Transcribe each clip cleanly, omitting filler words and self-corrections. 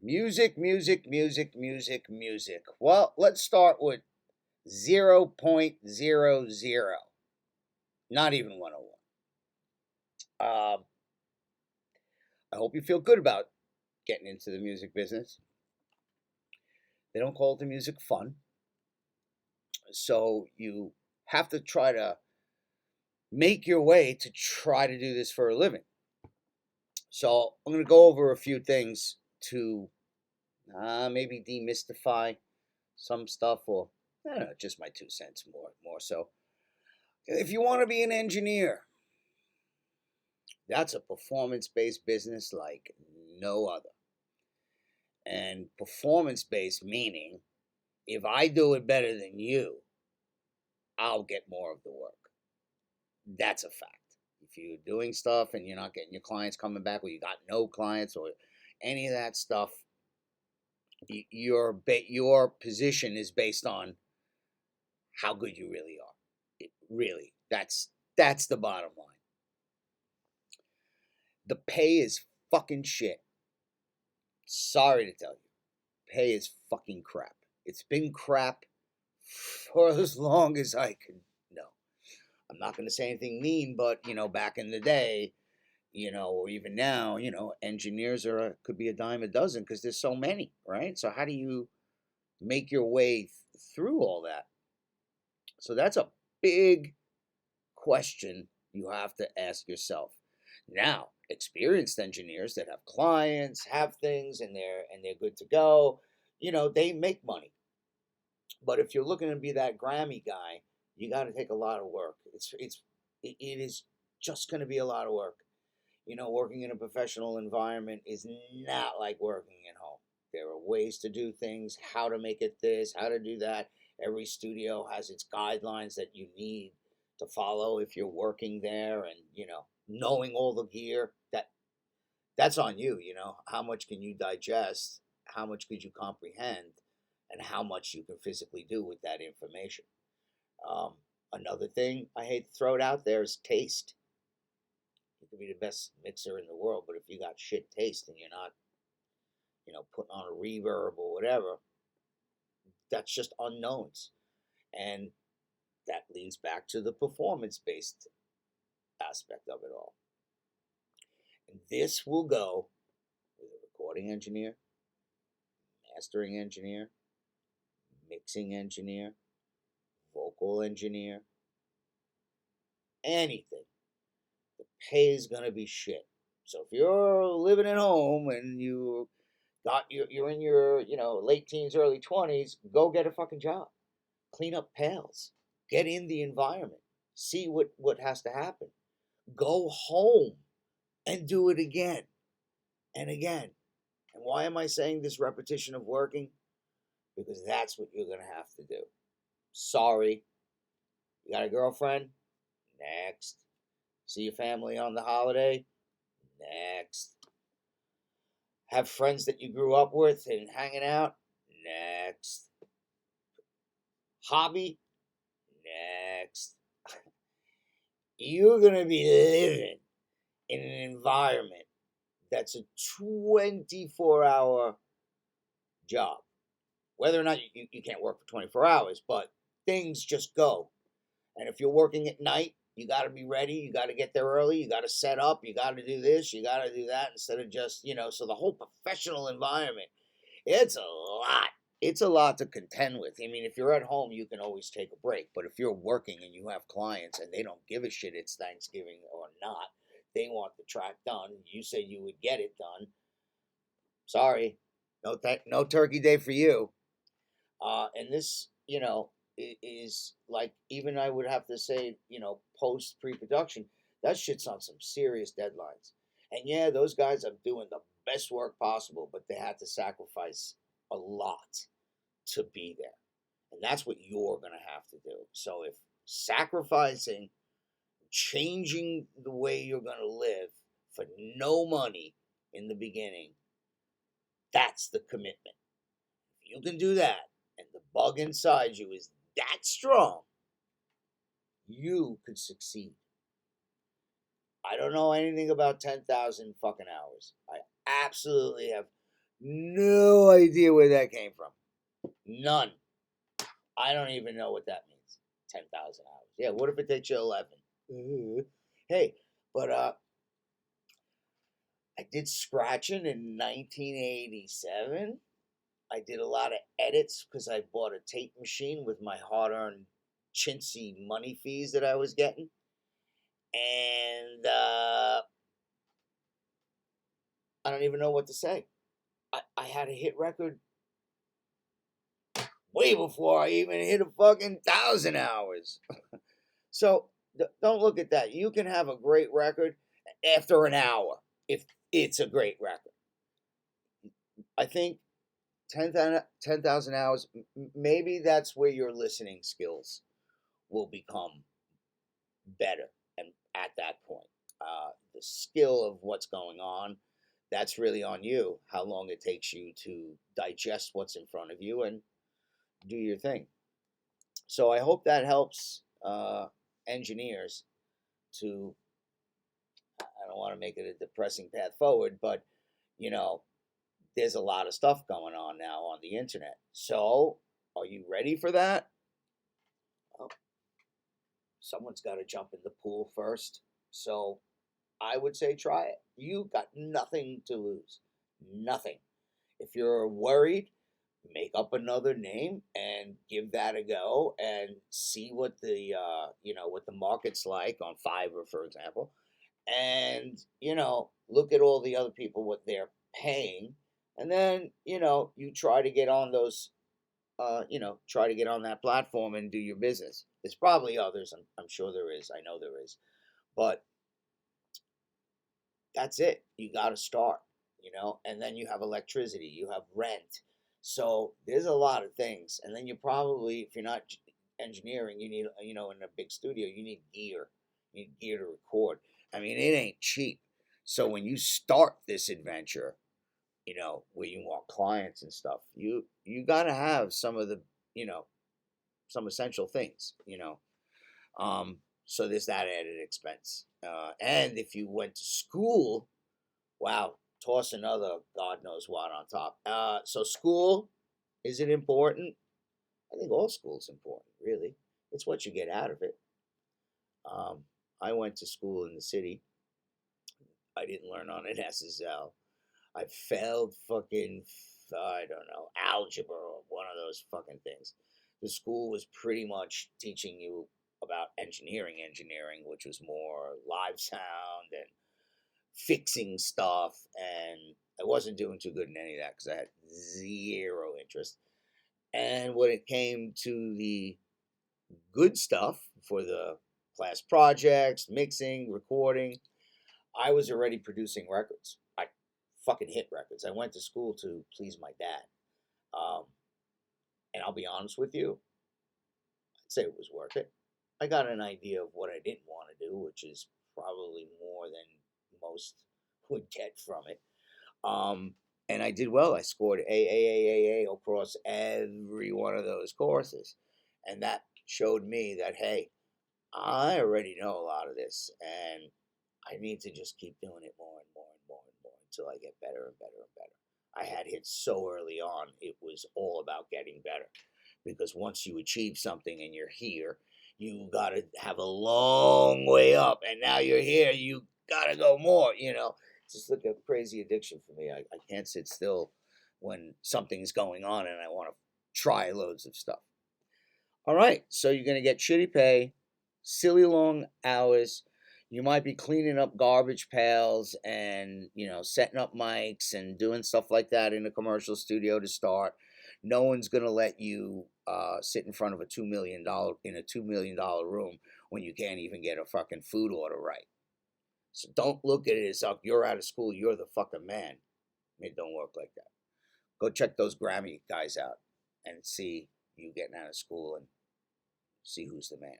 Music, music, music, music, music. Well, let's start with 0.00. Not even 101. I hope you feel good about getting into the music business. They don't call the music fun. So you have to try to make your way to try to do this for a living. So I'm going to go over a few things to maybe demystify some stuff, or I don't know, just my 2 cents more so. If you want to be an engineer, that's a performance based business like no other. And performance based meaning if I do it better than you, I'll get more of the work. That's a fact. If you're doing stuff and you're not getting your clients coming back, or you got no clients, or any of that stuff, your position is based on how good you really are. Really, that's the bottom line. The pay is fucking shit. Sorry to tell you, pay is fucking crap. It's been crap for as long as I can know. I'm not going to say anything mean, but back in the day, or even now, engineers could be a dime a dozen because there's so many, right? So how do you make your way through all that? So that's a big question you have to ask yourself. Now, experienced engineers that have clients, have things, and they're good to go, they make money. But if you're looking to be that Grammy guy, you got to take a lot of work. It is just going to be a lot of work. Working in a professional environment is not like working at home. There are ways to do things, how to make it this, how to do that. Every studio has its guidelines that you need to follow if you're working there, and knowing all the gear that's on you. How much can you digest, how much could you comprehend, and how much you can physically do with that information. um, Another thing I hate to throw it out there is taste. You could be the best mixer in the world, but if you got shit taste and you're not putting on a reverb or whatever, that's just unknowns. And that leads back to the performance based aspect of it all. And this will go with a recording engineer, mastering engineer, mixing engineer, vocal engineer, anything. The pay is going to be shit. So if you're living at home and you're in your late teens, early 20s, go get a fucking job. Clean up pails. Get in the environment. See what has to happen. Go home and do it again and again. And why am I saying this repetition of working? Because that's what you're going to have to do. Sorry. You got a girlfriend? Next. See your family on the holiday? Next. Have friends that you grew up with and hanging out? Next. Hobby? Next. You're going to be living in an environment that's a 24-hour job. Whether or not you can't work for 24 hours, but things just go. And if you're working at night, you got to be ready. You got to get there early. You got to set up. You got to do this. You got to do that instead of just, so the whole professional environment, it's a lot. It's a lot to contend with. I mean, if you're at home, you can always take a break. But if you're working and you have clients and they don't give a shit it's Thanksgiving or not, they want the track done. You said you would get it done. Sorry, no turkey day for you. And this, is like, even I would have to say, post pre-production, that shit's on some serious deadlines. And yeah, those guys are doing the best work possible, but they had to sacrifice a lot to be there. And that's what you're going to have to do. So if sacrificing, changing the way you're going to live for no money in the beginning, that's the commitment. If you can do that, and the bug inside you is that strong, you could succeed. I don't know anything about 10,000 fucking hours. I absolutely have No idea where that came from. None. I don't even know what that means. 10,000 hours. Yeah, what if it takes you 11? Hey, but I did scratching in 1987. I did a lot of edits because I bought a tape machine with my hard-earned chintzy money fees that I was getting. And I don't even know what to say. I had a hit record way before I even hit a fucking 1,000 hours. So don't look at that. You can have a great record after an hour if it's a great record. I think 10,000 hours, maybe that's where your listening skills will become better. And at that point, the skill of what's going on, that's really on you, how long it takes you to digest what's in front of you and do your thing. So I hope that helps engineers to, I don't want to make it a depressing path forward, but you know, there's a lot of stuff going on now on the internet. So are you ready for that? Well, someone's got to jump in the pool first. So I would say try it. You got nothing to lose. Nothing. If you're worried, make up another name and give that a go and see what the what the market's like on Fiverr, for example. And look at all the other people what they're paying, and then you try to get on those try to get on that platform and do your business. There's probably others. I'm sure there is. I know there is. But that's it. You got to start, and then you have electricity, you have rent. So there's a lot of things. And then you probably, if you're not engineering, you need, in a big studio, you need gear. You need gear to record. I mean, it ain't cheap. So when you start this adventure, where you want clients and stuff, you got to have some of the, some essential things, so there's that added expense. And if you went to school, wow, toss another God knows what on top. So school, is it important? I think all school's important, really. It's what you get out of it. I went to school in the city. I didn't learn on an SSL. I failed fucking, I don't know, algebra or one of those fucking things. The school was pretty much teaching you about engineering, which was more live sound and fixing stuff. And I wasn't doing too good in any of that because I had zero interest. And when it came to the good stuff for the class projects, mixing, recording, I was already producing records. I fucking hit records. I went to school to please my dad. And I'll be honest with you, I'd say it was worth it. I got an idea of what I didn't want to do, which is probably more than most would get from it. And I did well. I scored A across every one of those courses. And that showed me that, hey, I already know a lot of this, and I need to just keep doing it more and more and more and more until I get better and better and better. I had hit so early on, it was all about getting better. Because once you achieve something and you're here, you got to have a long way up. And now you're here, you got to go more, It's just like a crazy addiction for me. I can't sit still when something's going on and I want to try loads of stuff. All right, so you're going to get shitty pay, silly long hours. You might be cleaning up garbage pails and, setting up mics and doing stuff like that in a commercial studio to start. No one's going to let you sit in front of a $2 million in a $2 million room when you can't even get a fucking food order right. So don't look at it as up. You're out of school. You're the fucking man. It don't work like that. Go check those Grammy guys out and see you getting out of school and see who's the man.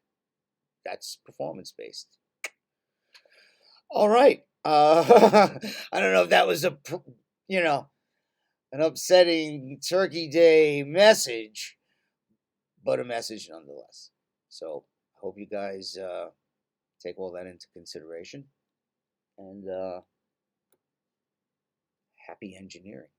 That's performance based. All right. I don't know if that was an upsetting Turkey Day message, but a message nonetheless. So I hope you guys take all that into consideration, and happy engineering.